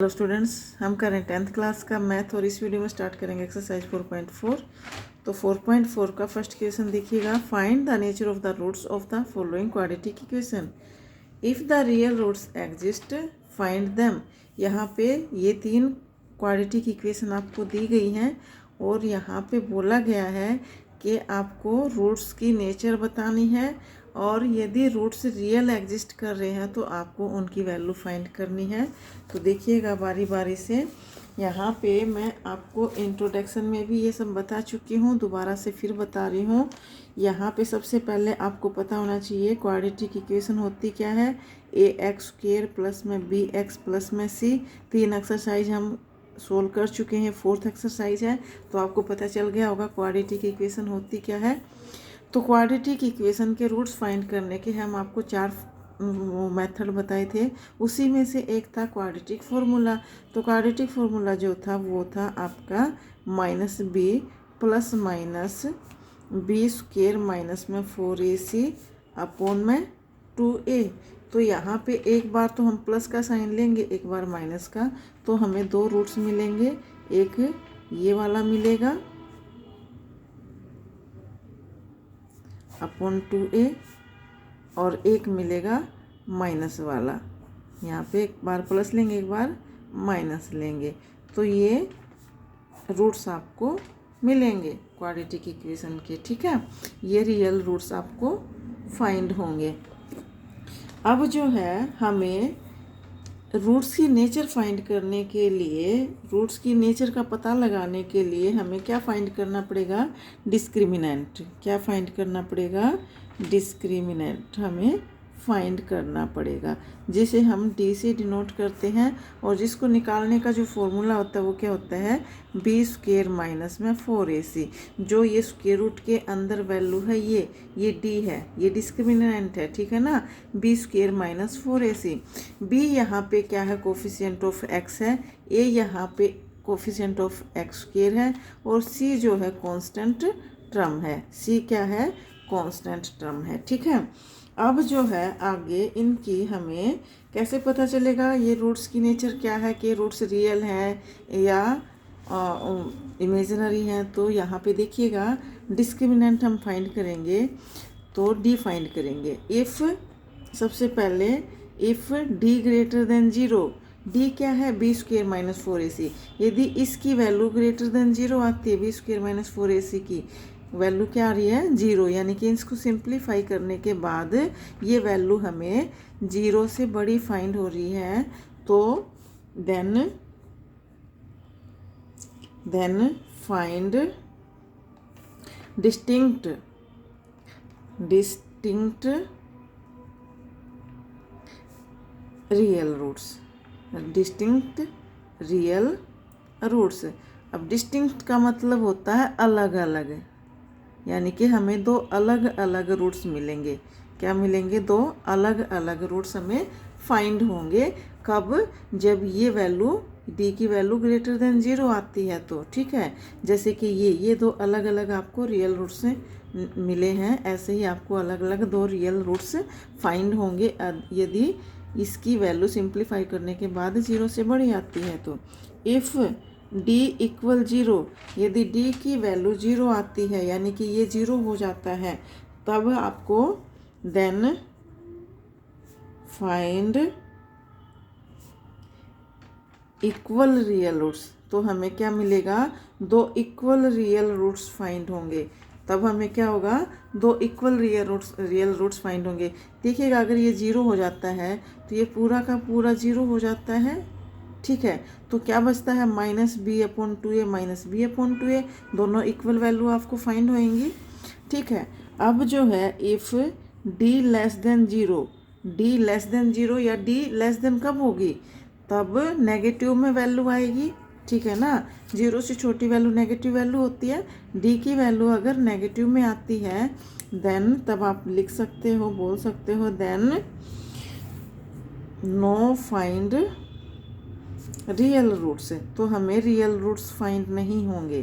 Hello students, हम करें 10th class का मैथ और इस वीडियो में स्टार्ट करेंगे एक्सरसाइज 4.4। तो 4.4 का फर्स्ट क्वेश्चन देखिएगा। Find the nature of the roots of the following quadratic equation. If the real roots exist find them. यहाँ पे ये तीन क्वाड्रेटिक इक्वेशन आपको दी गई हैं और यहाँ पे बोला गया है कि आपको रूट्स की नेचर बतानी है और यदि रूट्स रियल एग्जिस्ट कर रहे हैं तो आपको उनकी वैल्यू फाइंड करनी है। तो देखिएगा बारी बारी से। यहाँ पे मैं आपको इंट्रोडक्शन में भी ये सब बता चुकी हूँ, दोबारा से फिर बता रही हूँ। यहाँ पे सबसे पहले आपको पता होना चाहिए क्वाड्रेटिक इक्वेशन होती क्या है। ax² प्लस में bx प्लस में c। तीन एक्सरसाइज हम सोल्व कर चुके हैं, फोर्थ एक्सरसाइज है, तो आपको पता चल गया होगा क्वाड्रेटिक इक्वेशन होती क्या है। तो क्वाड्रेटिक इक्वेशन के रूट्स फाइंड करने के हम आपको चार मेथड बताए थे, उसी में से एक था क्वाड्रेटिक फार्मूला। तो क्वाड्रेटिक फार्मूला जो था वो था आपका -b plus minus b² minus में 4ac अपॉन में 2a। तो यहाँ पे एक बार तो हम प्लस का साइन लेंगे, एक बार माइनस का, तो हमें दो रूट्स मिलेंगे। एक ये वाला मिलेगा अपॉन 2a और एक मिलेगा माइनस वाला। यहाँ पे एक बार प्लस लेंगे, एक बार माइनस लेंगे, तो ये रूट्स आपको मिलेंगे क्वाड्रेटिक इक्वेशन के। ठीक है, ये रियल रूट्स आपको फाइंड होंगे। अब जो है हमें रूट्स की नेचर फाइंड करने के लिए, रूट्स की नेचर का पता लगाने के लिए हमें क्या फाइंड करना पड़ेगा? डिस्क्रिमिनेंट। क्या फाइंड करना पड़ेगा? डिस्क्रिमिनेंट हमें फाइंड करना पड़ेगा, जिसे हम डी से डिनोट करते हैं। और जिसको निकालने का जो फॉर्मूला होता है वो क्या होता है? b² माइनस में 4ac। जो ये स्क्वायर रूट के अंदर वैल्यू है ये d है, ये डिस्क्रिमिनेंट है, ठीक है ना। b² minus 4ac। b यहाँ पे क्या है? कोफिशिएंट ऑफ x है। a यहाँ पे कोफिशिएंट ऑफ x² है और c जो है कांस्टेंट टर्म है। c क्या है? कांस्टेंट टर्म है। ठीक है, अब जो है आगे इनकी हमें कैसे पता चलेगा ये रूट्स की नेचर क्या है, कि रूट्स रियल है या इमेजिनरी हैं। तो यहाँ पे देखिएगा डिस्क्रिमिनेंट हम फाइंड करेंगे, तो डी फाइंड करेंगे। इफ़ सबसे पहले if D greater than 0, D क्या है? b² minus 4ac। यदि इसकी वैल्यू ग्रेटर देन 0 आती है, b² माइनस 4ac की वैल्यू क्या आ रही है? 0, यानी कि इसको सिंप्लीफाई करने के बाद ये वैल्यू हमें 0 से बड़ी फाइंड हो रही है। तो then find distinct real roots. Distinct real roots. अब डिस्टिंक्ट का मतलब होता है अलग अलग, यानी कि हमें दो अलग अलग रूट्स मिलेंगे। क्या मिलेंगे? दो अलग अलग रूट्स हमें फाइंड होंगे। कब? जब ये वैल्यू d की वैल्यू ग्रेटर देन 0 आती है तो। ठीक है, जैसे कि ये दो अलग अलग आपको रियल रूट्स मिले हैं, ऐसे ही आपको अलग अलग दो रियल रूट्स फाइंड होंगे यदि इसकी वैल्यू सिंप्लीफाई करने के बाद 0 से बड़ी आती है तो। इफ़ d इक्वल 0, यदि d की वैल्यू 0 आती है, यानी कि ये 0 हो जाता है, तब आपको then find equal real roots. तो हमें क्या मिलेगा? दो इक्वल रियल रूट्स फाइंड होंगे। तब हमें क्या होगा? दो इक्वल रियल रूट्स फाइंड होंगे। देखिएगा अगर ये 0 हो जाता है तो ये पूरा का पूरा 0 हो जाता है। ठीक है, तो क्या बचता है? -b/2a minus b/2a। दोनों इक्वल वैल्यू आपको फाइंड होएंगी। ठीक है, अब जो है if d less than 0, d less than 0 या d लेस देन कब होगी? तब नेगेटिव में वैल्यू आएगी। ठीक है ना, 0 से छोटी वैल्यू नेगेटिव वैल्यू होती है। d की वैल्यू अगर नेगेटिव में आती है देन तब आप लिख सकते हो, बोल सकते हो then no find real roots. तो हमें रियल रूट्स फाइंड नहीं होंगे,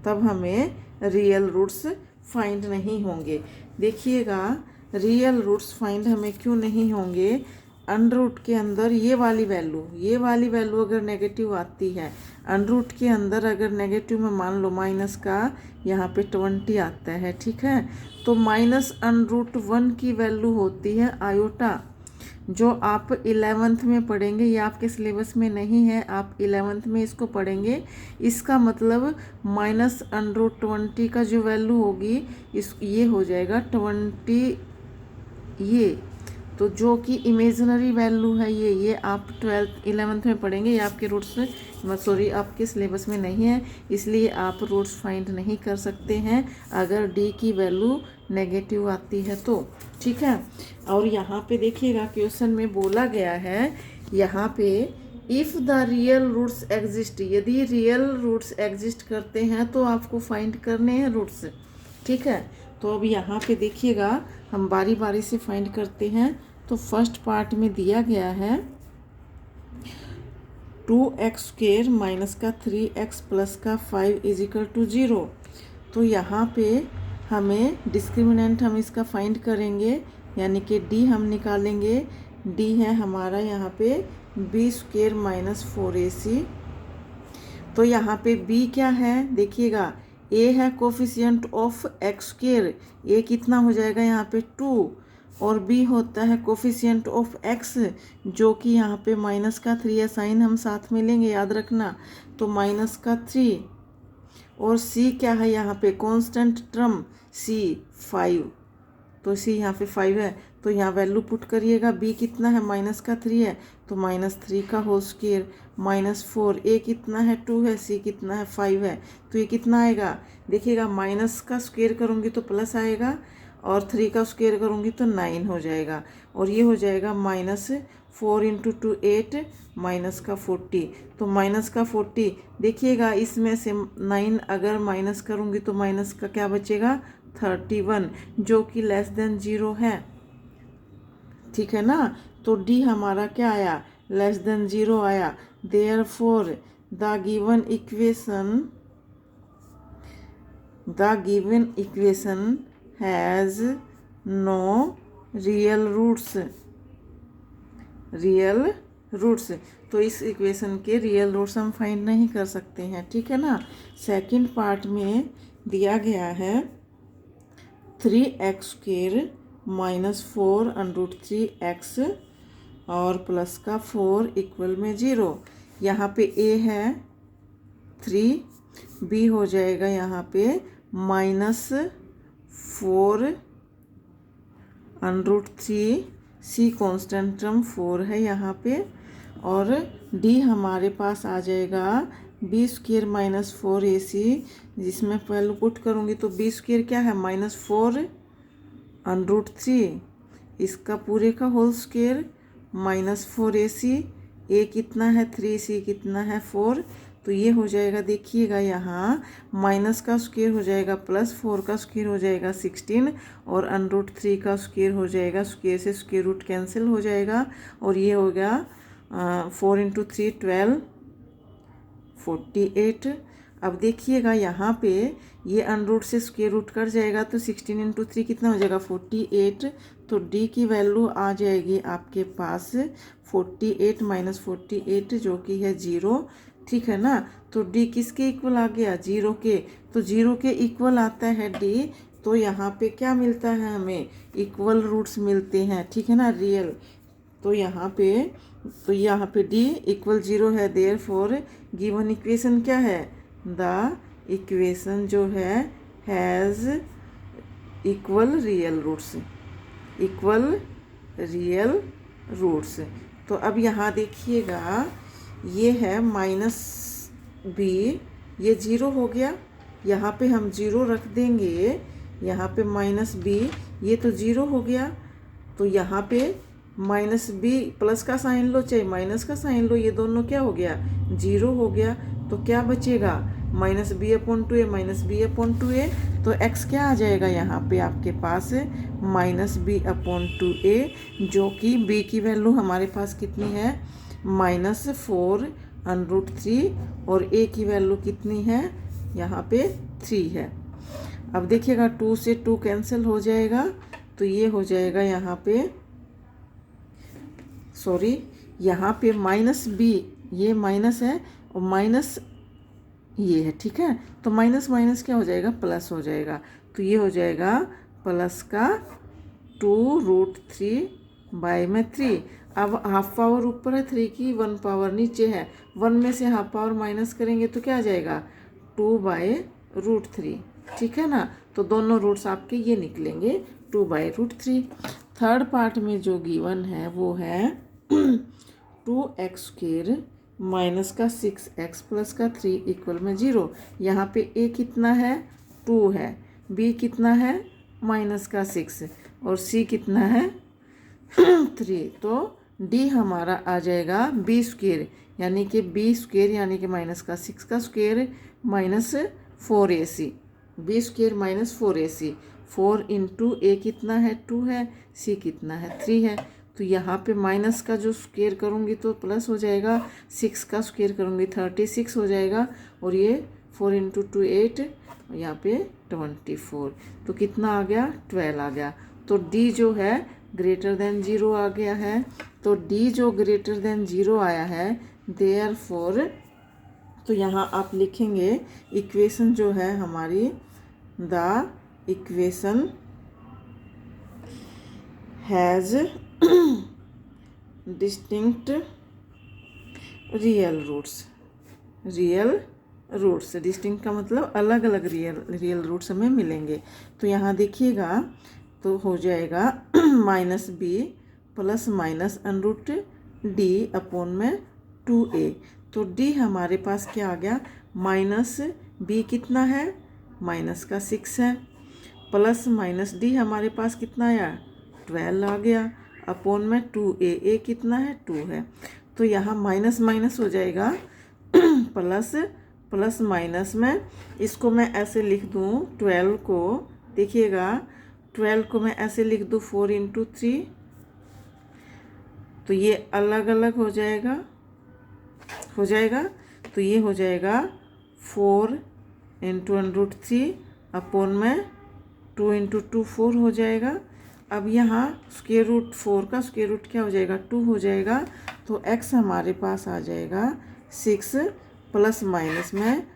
तब हमें रियल रूट्स फाइंड नहीं होंगे। देखिएगा रियल रूट्स फाइंड हमें क्यों नहीं होंगे? अंडर रूट के अंदर ये वाली वैल्यू अगर नेगेटिव आती है, अंडर रूट के अंदर अगर नेगेटिव में मान लो माइनस का यहाँ पे 20 आता है, ठीक है, तो माइनस अंडर रूट 1 की वैल्यू होती है आयोटा, जो आप 11th में पढ़ेंगे। ये आपके सिलेबस में नहीं है, आप 11th में इसको पढ़ेंगे। इसका मतलब माइनस अंडर रूट 20 का जो वैल्यू होगी ये हो जाएगा 20, ये तो जो कि इमेजिनरी वैल्यू है ये आप 11th में पढ़ेंगे। ये आपके रूट्स सॉरी आपके सिलेबस में नहीं है, इसलिए आप रूट्स फाइंड नहीं कर सकते हैं अगर डी की वैल्यू नेगेटिव आती है तो, ठीक है। और यहाँ पे देखिएगा क्वेश्चन में बोला गया है यहाँ पे if the real roots exist, यदि रियल रूट्स एग्जिस्ट करते हैं तो आपको फाइंड करने हैं रूट्स, ठीक है। तो अब यहाँ पे देखिएगा हम बारी बारी से फाइंड करते हैं। तो फर्स्ट पार्ट में दिया गया है 2x² माइनस का 3x प्लस का 5 इज इक्वल टू 0। तो यहाँ पे हमें डिस्क्रिमिनेंट हम इसका फाइंड करेंगे, यानी कि d हम निकालेंगे। d है हमारा यहाँ पे b² माइनस 4ac। तो यहाँ पे b क्या है देखिएगा, a है कोफिशिएंट ऑफ x², a कितना हो जाएगा यहाँ पे 2, और b होता है कोफिशिएंट ऑफ x, जो कि यहाँ पे माइनस का 3 है, साइन हम साथ में लेंगे याद रखना, तो माइनस का 3, और c क्या है यहाँ पे कांस्टेंट टर्म c 5, तो c यहाँ पे 5 है, तो यहाँ वैल्यू पुट करिएगा। b कितना है माइनस का 3 है, तो माइनस 3 का होल स्क्वायर माइनस 4, a कितना है 2 है, c कितना है 5 है, तो ये कितना आएगा देखिएगा, माइनस का स्क्वायर करूँगी तो प्लस आएगा, और 3 का स्क्वायर करूँगी तो 9 हो जाएगा, और ये हो जाएगा माइनस 4 × 2 8 माइनस का 40। तो माइनस का 40 देखिएगा, इसमें से 9 अगर माइनस करूँगी तो माइनस का क्या बचेगा 31, जो कि लेस देन 0 है, ठीक है ना। तो डी हमारा क्या आया, लेस देन 0 आया। Therefore the given equation has no real roots, तो इस इक्वेशन के रियल रूट्स हम फाइंड नहीं कर सकते हैं, ठीक है ना। सेकंड पार्ट में दिया गया है 3x² माइनस 4 √3x और प्लस का 4 इक्वल में 0। यहाँ पे a है 3, b हो जाएगा यहाँ पे माइनस 4 √3, c कांस्टेंट टर्म 4 है यहाँ पे, और d हमारे पास आ जाएगा b² माइनस 4ac, जिसमें वैल्यू पुट करूँगी तो b² क्या है -4 √3, इसका पूरे का whole square minus 4ac, a कितना है 3, c कितना है 4, तो ये हो जाएगा देखिएगा यहाँ माइनस का स्क्वायर हो जाएगा प्लस 4 का स्क्वायर हो जाएगा 16, और √3 का स्क्वायर हो जाएगा, स्क्वायर से स्क्वायर रूट कैंसिल हो जाएगा, और ये हो गया 4 × 3 12 48। अब देखिएगा यहाँ पे ये √ से स्क्वायर रूट कट जाएगा, तो 16 × 3 कितना हो जाएगा 48, तो d की वैल्यू आ जाएगी आपके पास 48 - 48, जो कि है 0, ठीक है ना। तो d किसके इक्वल आ गया 0 के, तो 0 के इक्वल आता है d, तो यहाँ पे क्या मिलता है हमें इक्वल रूट्स मिलते हैं, ठीक है ना, रियल। तो यहाँ पे d इक्वल 0 है, देयरफॉर गिवन इक्वेशन क्या है, द इक्वेशन जो है हैज़ इक्वल रियल रूट्स। तो अब यहाँ देखिएगा ये है -b, ये 0 हो गया, यहाँ पे हम 0 रख देंगे, यहाँ पे -b, ये तो 0 हो गया, तो यहाँ पे -b प्लस का साइन लो चाहे माइनस का साइन लो, ये दोनों क्या हो गया 0 हो गया, तो क्या बचेगा -b/2a -b/2a, तो x क्या आ जाएगा यहाँ पे आपके पास -b/2a, जो कि b की वैल्यू हमारे पास कितनी है -4 √3, और a की वैल्यू कितनी है यहाँ पे 3 है। अब देखिएगा 2 से 2 कैंसिल हो जाएगा, तो ये हो जाएगा यहाँ पे सॉरी, यहाँ पे माइनस बी, ये माइनस है और माइनस ये है, ठीक है। तो माइनस माइनस क्या हो जाएगा, प्लस हो जाएगा। तो ये हो जाएगा प्लस का 2√3/3। अब हाफ पावर ऊपर है 3 की, 1 पावर नीचे है। 1 में से हाफ पावर माइनस करेंगे तो क्या आ जाएगा, 2/√3, ठीक है ना। तो दोनों रूट्स आपके ये निकलेंगे 2/√3। थर्ड पार्ट में जो गिवन है वो है 2x² माइनस का 6x प्लस का 3 इक्वल में 0। यहाँ पे a कितना है, 2 है, b कितना है, माइनस का 6, और c कितना है 3। तो d हमारा आ जाएगा b², यानी कि b² यानी कि माइनस का 6 का square minus 4ac, b² minus 4ac। 4 into a कितना है, 2 है, c कितना है, 3 है। तो यहाँ पे माइनस का जो स्क्वेयर करूँगी तो प्लस हो जाएगा, 6 का स्क्वेयर करूँगी 36 हो जाएगा, और ये 4 इंटू 2 8, यहाँ पे 24। तो कितना आ गया, 12 आ गया। तो d जो है ग्रेटर देन 0 आ गया है। तो d जो ग्रेटर देन 0 आया है, देयरफॉर, तो यहाँ आप लिखेंगे इक्वेशन जो है हमारी, the equation has distinct real roots. Real roots, distinct का मतलब अलग अलग रियल रूट्स हमें मिलेंगे। तो यहाँ देखिएगा, तो हो जाएगा -b plus minus √d upon में 2a। तो d हमारे पास क्या आ गया, -b कितना है, माइनस का 6 है, प्लस माइनस d हमारे पास कितना आया, 12 आ गया, अपॉन में 2a, a कितना है, 2 है। तो यहाँ माइनस माइनस हो जाएगा प्लस, प्लस माइनस में इसको मैं ऐसे लिख दूँ 12 को, देखिएगा 12 को मैं ऐसे लिख दूँ 4 इंटू 3, तो ये अलग अलग हो जाएगा, तो ये हो जाएगा 4 इंटू √3 अपॉन में 2 इंटू 2 4 हो जाएगा। अब यहाँ √4 का स्क्वायर रूट क्या हो जाएगा, 2 हो जाएगा। तो x हमारे पास आ जाएगा 6 प्लस माइनस में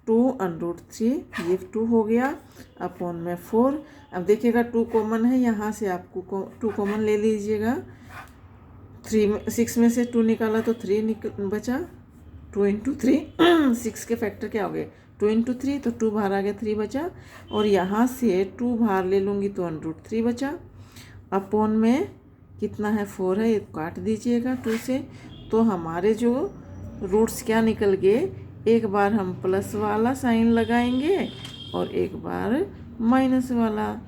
2√3, ये 2 हो गया, अपॉन में 4। अब देखिएगा 2 कॉमन है, यहाँ से आपको 2 कॉमन ले लीजिएगा। 6 में से 2 निकाला तो 3 बचा, 2 इंटू 3 6 के फैक्टर क्या हो गए, 2 इंटू 3, तो 2 बाहर आ गया, 3 बचा, और यहाँ से 2 बाहर ले लूँगी तो √3 बचा, अपॉन में कितना है, 4 है, ये काट दीजिएगा 2 से। तो हमारे जो रूट्स क्या निकल गए, एक बार हम प्लस वाला साइन लगाएंगे और एक बार माइनस वाला।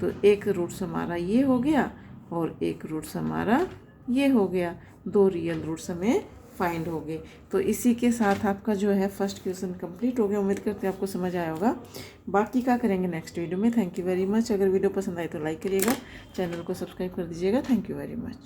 तो एक रूट्स हमारा ये हो गया और एक रूट्स हमारा ये हो गया, 2 रियल रूट्स हमें फाइंड हो गए। तो इसी के साथ आपका जो है फर्स्ट क्वेश्चन कंप्लीट हो गया। उम्मीद करते हैं आपको समझ आया होगा। बाकी का करेंगे नेक्स्ट वीडियो में। Thank you very much. अगर वीडियो पसंद आए तो लाइक करिएगा, चैनल को सब्सक्राइब कर दीजिएगा। Thank you very much.